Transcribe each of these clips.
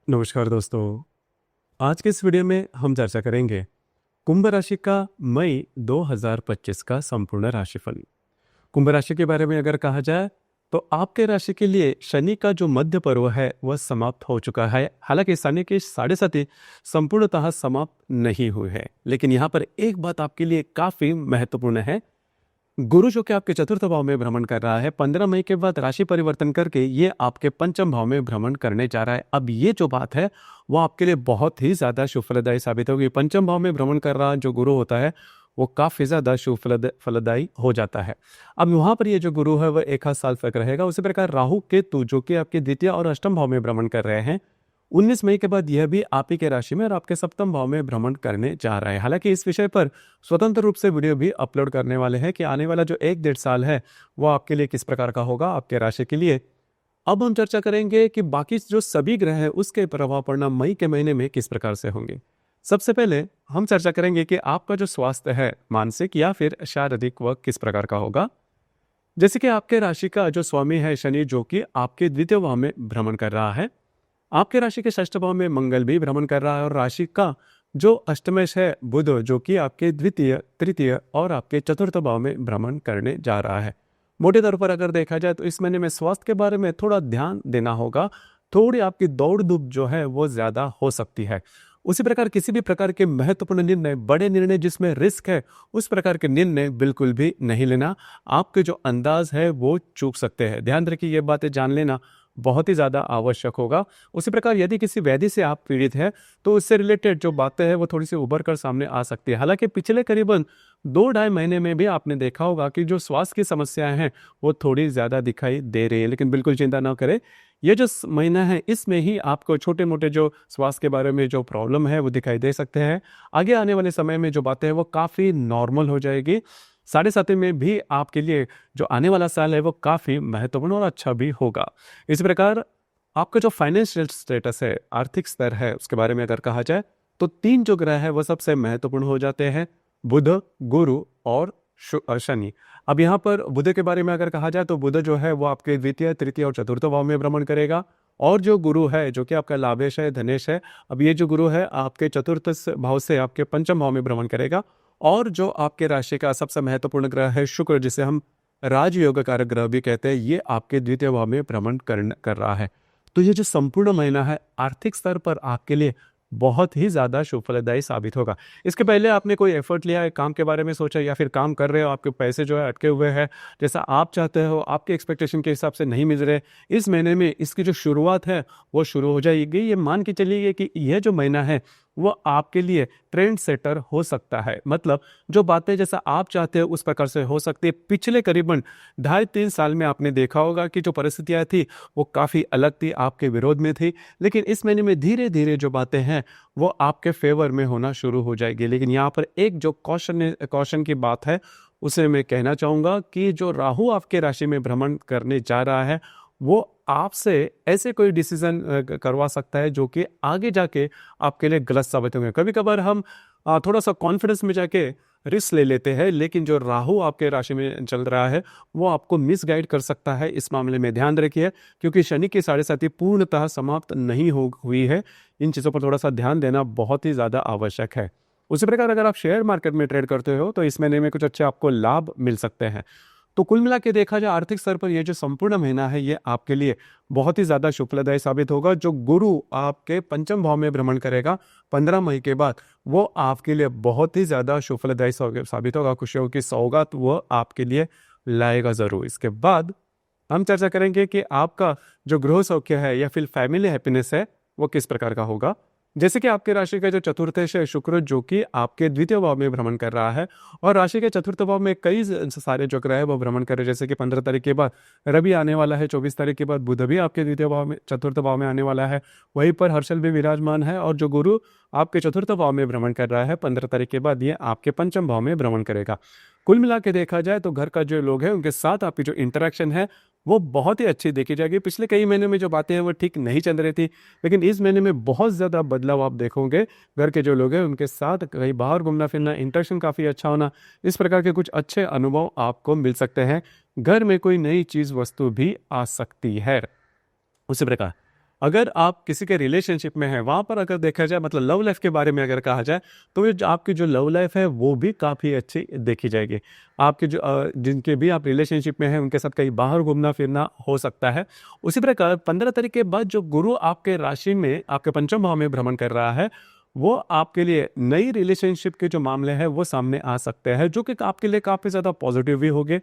नमस्कार दोस्तों। आज के इस वीडियो में हम चर्चा करेंगे कुंभ राशि का मई 2025 का संपूर्ण राशिफल। कुंभ राशि के बारे में अगर कहा जाए तो आपके राशि के लिए शनि का जो मध्य पर्व है वह समाप्त हो चुका है। हालांकि शनि की 7.5 संपूर्णतः समाप्त नहीं हुई है, लेकिन यहाँ पर एक बात आपके लिए काफी महत्वपूर्ण है। गुरु जो कि आपके चतुर्थ भाव में भ्रमण कर रहा है, 15 मई के बाद राशि परिवर्तन करके ये आपके पंचम भाव में भ्रमण करने जा रहा है। अब ये जो बात है वो आपके लिए बहुत ही ज्यादा शुभ फलदायी साबित होगी। पंचम भाव में भ्रमण कर रहा जो गुरु होता है वो काफी ज्यादा शुभ फलदायी हो जाता है। अब वहां पर ये जो गुरु है वह 1 साल तक रहेगा। उसी प्रकार राहु केतु जो कि आपके द्वितीय और अष्टम भाव में भ्रमण कर रहे हैं, 19 मई के बाद यह भी आप ही के राशि में और आपके सप्तम भाव में भ्रमण करने जा रहा है। हालांकि इस विषय पर स्वतंत्र रूप से वीडियो भी अपलोड करने वाले हैं कि आने वाला जो 1-1.5 साल है वो आपके लिए किस प्रकार का होगा आपके राशि के लिए। अब हम चर्चा करेंगे कि बाकी जो सभी ग्रह है उसके प्रभाव पड़ना मई के महीने में किस प्रकार से होंगे। सबसे पहले हम चर्चा करेंगे कि आपका जो स्वास्थ्य है मानसिक या फिर शारीरिक वह किस प्रकार का होगा। जैसे कि आपके राशि का जो स्वामी है शनि जो कि आपके द्वितीय भाव में भ्रमण कर रहा है, आपके राशि के षष्ठ भाव में मंगल भी भ्रमण कर रहा है और राशि का जो अष्टमेश है बुध जो कि आपके द्वितीय तृतीय और आपके चतुर्थ भाव में भ्रमण करने जा रहा है। मोटे तौर पर अगर देखा जाए तो इस महीने में स्वास्थ्य के बारे में थोड़ा ध्यान देना होगा। थोड़ी आपकी दौड़ धूप जो है वो ज्यादा हो सकती है। उसी प्रकार किसी भी प्रकार के महत्वपूर्ण निर्णय, बड़े निर्णय जिसमें रिस्क है, उस प्रकार के निर्णय बिल्कुल भी नहीं लेना। आपके जो अंदाज है वो चूक सकते हैं। ध्यान रखिए, ये बातें जान लेना बहुत ही ज़्यादा आवश्यक होगा। उसी प्रकार यदि किसी व्याधि से आप पीड़ित है तो उससे रिलेटेड जो बातें हैं वो थोड़ी सी उभर कर सामने आ सकती है। हालांकि पिछले करीबन 2-2.5 महीने में भी आपने देखा होगा कि जो स्वास्थ्य की समस्याएं हैं वो थोड़ी ज़्यादा दिखाई दे रही है, लेकिन बिल्कुल चिंता ना करें। ये जो महीना है इसमें ही आपको छोटे मोटे जो स्वास्थ्य के बारे में जो प्रॉब्लम है वो दिखाई दे सकते हैं। आगे आने वाले समय में जो बातें हैं वो काफ़ी नॉर्मल हो जाएगी। 7.5 में भी आपके लिए जो आने वाला साल है वो काफ़ी महत्वपूर्ण और अच्छा भी होगा। इस प्रकार आपका जो फाइनेंशियल स्टेटस है, आर्थिक स्तर है, उसके बारे में अगर कहा जाए तो 3 जो ग्रह है वो सबसे महत्वपूर्ण हो जाते हैं, बुध, गुरु और शनि। अब यहाँ पर बुध के बारे में अगर कहा जाए तो बुध जो है वो आपके द्वितीय तृतीय और चतुर्थ भाव में भ्रमण करेगा। और जो गुरु है जो कि आपका लाभेश है, धनेश है, अब ये जो गुरु है आपके चतुर्थ भाव से आपके पंचम भाव में भ्रमण करेगा। और जो आपके राशि का सबसे महत्वपूर्ण ग्रह है शुक्र, जिसे हम राजयोग कारक ग्रह भी कहते हैं, ये आपके द्वितीय भाव में भ्रमण कर रहा है। तो ये जो संपूर्ण महीना है आर्थिक स्तर पर आपके लिए बहुत ही ज्यादा शुभ फलदायी साबित होगा। इसके पहले आपने कोई एफर्ट लिया है, काम के बारे में सोचा या फिर काम कर रहे हो, आपके पैसे जो है अटके हुए हैं, जैसा आप चाहते हो आपके एक्सपेक्टेशन के हिसाब से नहीं मिल रहे, इस महीने में इसकी जो शुरुआत है वो शुरू हो जाएगी। ये मान के चलिए कि यह जो महीना है वो आपके लिए ट्रेंड सेटर हो सकता है। मतलब जो बातें जैसा आप चाहते हो उस प्रकार से हो सकती है। पिछले करीबन 2.5-3 साल में आपने देखा होगा कि जो परिस्थितियां थी वो काफ़ी अलग थी, आपके विरोध में थी, लेकिन इस महीने में धीरे धीरे जो बातें हैं वो आपके फेवर में होना शुरू हो जाएगी। लेकिन यहाँ पर एक जो कौशन की बात है उसे मैं कहना चाहूँगा कि जो राहु आपके राशि में भ्रमण करने जा रहा है वो आपसे ऐसे कोई डिसीजन करवा सकता है जो कि आगे जाके आपके लिए गलत साबित होंगे। कभी कभार हम थोड़ा सा कॉन्फिडेंस में जाके रिस्क ले लेते हैं, लेकिन जो राहु आपके राशि में चल रहा है वो आपको मिसगाइड कर सकता है। इस मामले में ध्यान रखिए, क्योंकि शनि की 7.5 पूर्णतः समाप्त नहीं हुई है। इन चीज़ों पर थोड़ा सा ध्यान देना बहुत ही ज़्यादा आवश्यक है। उसी प्रकार अगर आप शेयर मार्केट में ट्रेड करते हो तो इस महीने में कुछ अच्छे आपको लाभ मिल सकते हैं। तो कुल मिला के देखा जाए आर्थिक स्तर पर यह जो संपूर्ण महीना है ये आपके लिए बहुत ही ज्यादा शुभदायी साबित होगा। जो गुरु आपके पंचम भाव में भ्रमण करेगा 15 मई के बाद, वो आपके लिए बहुत ही ज्यादा शुभदायी साबित होगा। खुशियों की सौगात वो आपके लिए लाएगा जरूर। इसके बाद हम चर्चा करेंगे कि आपका जो गृह सौख्य है या फिर फैमिली हैप्पीनेस है वो किस प्रकार का होगा। जैसे कि आपके राशि का जो चतुर्थेश है शुक्र जो कि आपके द्वितीय भाव में भ्रमण कर रहा है, और राशि के चतुर्थ भाव में कई सारे जो ग्रह है वो भ्रमण कर रहे हैं। जैसे कि 15 तारीख के बाद रवि आने वाला है, 24 तारीख के बाद बुध भी आपके द्वितीय भाव में चतुर्थ भाव में आने वाला है, वहीं पर हर्षल भी विराजमान है। और जो गुरु आपके चतुर्थ भाव में भ्रमण कर रहा है 15 तारीख के बाद ये आपके पंचम भाव में भ्रमण करेगा। कुल मिला के देखा जाए तो घर का जो लोग हैं उनके साथ आपकी जो इंटरेक्शन है वो बहुत ही अच्छी देखी जाएगी। पिछले कई महीनों में जो बातें हैं वो ठीक नहीं चल रही थी, लेकिन इस महीने में बहुत ज़्यादा बदलाव आप देखोगे। घर के जो लोग हैं उनके साथ कहीं बाहर घूमना फिरना, इंटरेक्शन काफ़ी अच्छा होना, इस प्रकार के कुछ अच्छे अनुभव आपको मिल सकते हैं। घर में कोई नई चीज़ वस्तु भी आ सकती है। उसी प्रकार अगर आप किसी के रिलेशनशिप में हैं, वहाँ पर अगर देखा जाए, मतलब लव लाइफ के बारे में अगर कहा जाए, तो ये आपकी जो लव लाइफ है वो भी काफ़ी अच्छी देखी जाएगी। आपके जो जिनके भी आप रिलेशनशिप में हैं उनके साथ कहीं बाहर घूमना फिरना हो सकता है। उसी प्रकार 15 तारीख के बाद जो गुरु आपके राशि में आपके पंचम भाव में भ्रमण कर रहा है, वो आपके लिए नई रिलेशनशिप के जो मामले हैं वो सामने आ सकते हैं, जो कि आपके लिए काफ़ी ज़्यादा पॉजिटिव भी होंगे।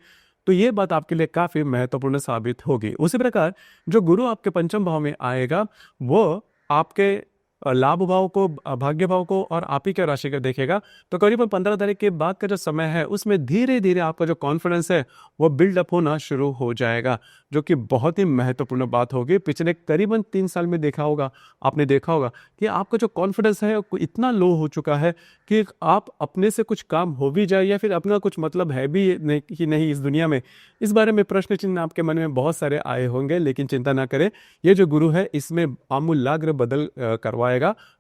तो ये बात आपके लिए काफ़ी महत्वपूर्ण साबित होगी। उसी प्रकार जो गुरु आपके पंचम भाव में आएगा, वो आपके लाभ भाव को, भाग्य भाव को और आप ही के राशि का देखेगा। तो करीबन 15 तारीख के बाद का जो समय है उसमें धीरे धीरे आपका जो कॉन्फिडेंस है वो बिल्डअप होना शुरू हो जाएगा, जो कि बहुत ही महत्वपूर्ण बात होगी। पिछले करीबन 3 साल में देखा होगा, आपने देखा होगा कि आपका जो कॉन्फिडेंस है वो इतना लो हो चुका है कि आप अपने से कुछ काम हो भी जाए या फिर अपना कुछ मतलब है भी नहीं कि नहीं इस दुनिया में, इस बारे में प्रश्न चिन्ह आपके मन में बहुत सारे आए होंगे। लेकिन चिंता ना करें, ये जो गुरु है इसमें आमूलाग्र बदल करवाएगा,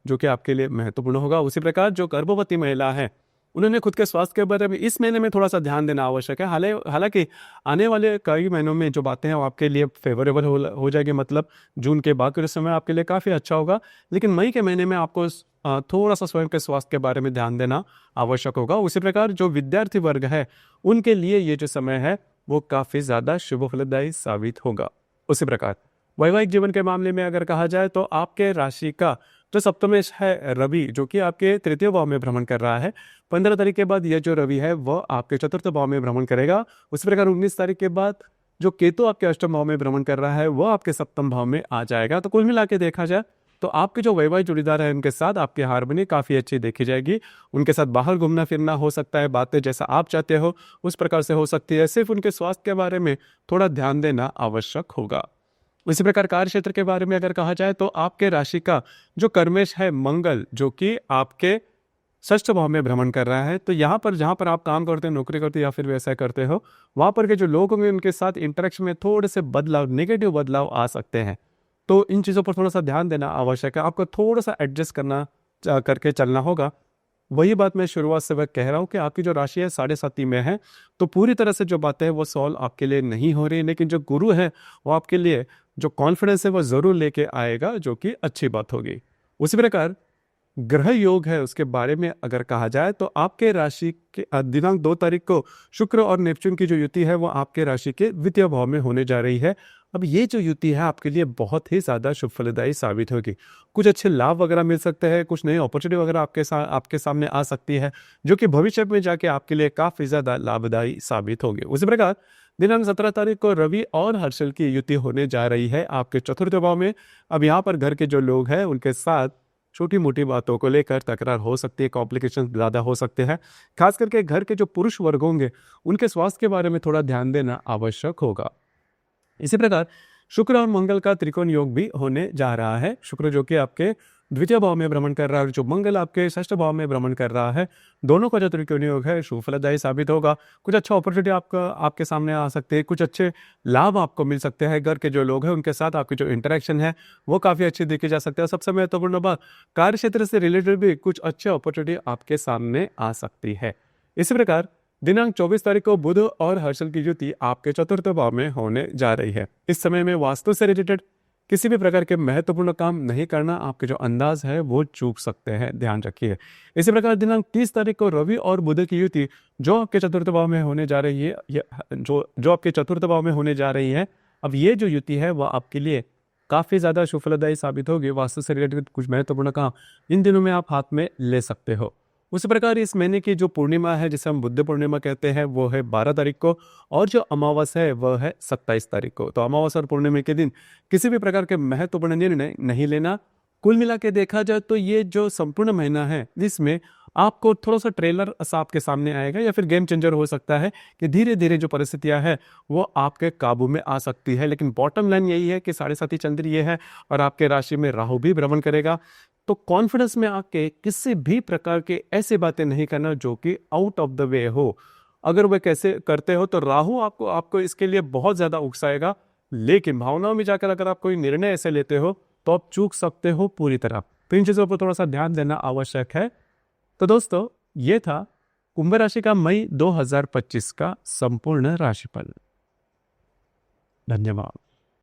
जो कि आपके लिए महत्वपूर्ण होगा। उसी प्रकार जो गर्भवती महिला है, उन्होंने खुद के स्वास्थ्य के बारे में इस महीने में थोड़ा सा ध्यान देना आवश्यक है। हालांकि आने वाले कई महीनों में जो बातें हैं वो आपके लिए फेवरेबल हो जाएगी, मतलब जून के बाद का समय आपके लिए काफ़ी अच्छा होगा। लेकिन मई के महीने में आपको थोड़ा सा स्वयं के स्वास्थ्य के बारे में ध्यान देना आवश्यक होगा। उसी प्रकार जो विद्यार्थी वर्ग है उनके लिए ये जो समय है वो काफ़ी ज़्यादा शुभ फलदायी साबित होगा। उसी प्रकार वैवाहिक जीवन के मामले में अगर कहा जाए तो आपके राशि का जो सप्तमेश है रवि, जो कि आपके तृतीय भाव में भ्रमण कर रहा है, 15 तारीख के बाद यह जो रवि है वह आपके चतुर्थ भाव में भ्रमण करेगा। उसी प्रकार 19 तारीख के बाद जो केतु आपके अष्टम भाव में भ्रमण कर रहा है वह आपके सप्तम भाव में आ जाएगा। तो कुल मिला के देखा जाए तो आपके जो वैवाहिक जोड़ीदार है उनके साथ आपकी हार्मनी काफ़ी अच्छी देखी जाएगी। उनके साथ बाहर घूमना फिरना हो सकता है, बातें जैसा आप चाहते हो उस प्रकार से हो सकती है। सिर्फ उनके स्वास्थ्य के बारे में थोड़ा ध्यान देना आवश्यक होगा। इसी प्रकार कार्य क्षेत्र के बारे में अगर कहा जाए तो आपके राशि का जो कर्मेश है मंगल, जो कि आपके षष्ठ भाव में भ्रमण कर रहा है, तो यहाँ पर जहाँ पर आप काम करते हो, नौकरी करते हो या फिर व्यवसाय करते हो, वहाँ पर के जो लोग होंगे उनके साथ इंटरेक्शन में थोड़े से बदलाव, नेगेटिव बदलाव आ सकते हैं। तो इन चीज़ों पर थोड़ा सा ध्यान देना आवश्यक है। आपको थोड़ा सा एडजस्ट करके चलना होगा। वही बात मैं शुरुआत से वह कह रहा हूँ कि आपकी जो राशि है 7.5 में है, तो पूरी तरह से जो बातें हैं वो सॉल्व आपके लिए नहीं हो रही, लेकिन जो गुरु है वो आपके लिए जो कॉन्फिडेंस है वो ज़रूर लेके आएगा, जो कि अच्छी बात होगी। उसी प्रकार ग्रह योग है उसके बारे में अगर कहा जाए तो आपके राशि के दिनांक 2 तारीख को शुक्र और नेपच्यून की जो युति है वो आपके राशि के द्वितीय भाव में होने जा रही है। अब ये जो युति है आपके लिए बहुत ही ज़्यादा शुभ फलदायी साबित होगी। कुछ अच्छे लाभ वगैरह मिल सकते हैं, कुछ नई अपॉर्चुनिटी वगैरह आपके सामने आ सकती है, जो कि भविष्य में जाके आपके लिए काफ़ी ज़्यादा लाभदायी साबित होगी। उसी प्रकार दिनांक 17 तारीख को रवि और हर्षल की युति होने जा रही है आपके चतुर्थ भाव में। अब यहाँ पर घर के जो लोग हैं उनके साथ छोटी मोटी बातों को लेकर तकरार हो सकती है, कॉम्प्लिकेशन ज़्यादा हो सकते हैं। खास करके घर के जो पुरुष वर्ग होंगे उनके स्वास्थ्य के बारे में थोड़ा ध्यान देना आवश्यक होगा। इसी प्रकार शुक्र और मंगल का त्रिकोण योग भी होने जा रहा है। शुक्र जो कि आपके द्वितीय भाव में भ्रमण कर रहा है और जो मंगल आपके षष्ठ भाव में भ्रमण कर रहा है, दोनों का जो त्रिकोण योग है शुभ फलदायी साबित होगा। कुछ अच्छा अपॉर्चुनिटी आपके सामने आ सकते हैं, कुछ अच्छे लाभ आपको मिल सकते हैं। घर के जो लोग हैं उनके साथ आपकी जो इंटरेक्शन है वो काफ़ी अच्छी देखी जा सकती है। सबसे महत्वपूर्ण बात, कार्य क्षेत्र से रिलेटेड भी कुछ अच्छे अपॉर्चुनिटी आपके सामने आ सकती है। इसी प्रकार दिनांक 24 तारीख को बुध और हर्षल की युति आपके चतुर्थ भाव में होने जा रही है। इस समय में वास्तु से रिलेटेड किसी भी प्रकार के महत्वपूर्ण काम नहीं करना, आपके जो अंदाज है वो चूक सकते हैं, ध्यान रखिए। इसी प्रकार दिनांक 30 तारीख को रवि और बुध की युति जो आपके चतुर्थ भाव में होने जा रही है, जो आपके चतुर्थ भाव में होने जा रही है, अब ये जो युति है वह आपके लिए काफ़ी ज़्यादा शुभ फलदायी साबित होगी। वास्तु से रिलेटेड कुछ महत्वपूर्ण काम इन दिनों में आप हाथ में ले सकते हो। उसी प्रकार इस महीने की जो पूर्णिमा है जिसे हम बुद्ध पूर्णिमा कहते हैं वो है 12 तारीख को, और जो अमावस है वह है 27 तारीख को। तो अमावस और पूर्णिमा के दिन किसी भी प्रकार के महत्वपूर्ण निर्णय नहीं लेना। कुल मिला के देखा जाए तो ये जो संपूर्ण महीना है जिसमें आपको थोड़ा सा ट्रेलर सा आपके सामने आएगा या फिर गेम चेंजर हो सकता है कि धीरे धीरे जो परिस्थितियां हैं वो आपके काबू में आ सकती है। लेकिन बॉटम लाइन यही है कि 7.5 चल रही है और आपके राशि में राहु भी भ्रमण करेगा। तो कॉन्फिडेंस में आके किसी भी प्रकार के ऐसी बातें नहीं करना जो कि आउट ऑफ द वे हो। अगर वह कैसे करते हो तो राहु आपको इसके लिए बहुत ज़्यादा उकसाएगा। लेकिन भावनाओं में जाकर अगर आप कोई निर्णय ऐसे लेते हो तो आप चूक सकते हो पूरी तरह। तो इन चीज़ों पर थोड़ा सा ध्यान देना आवश्यक है। तो दोस्तों ये था कुंभ राशि का मई 2025 का संपूर्ण राशिफल। धन्यवाद।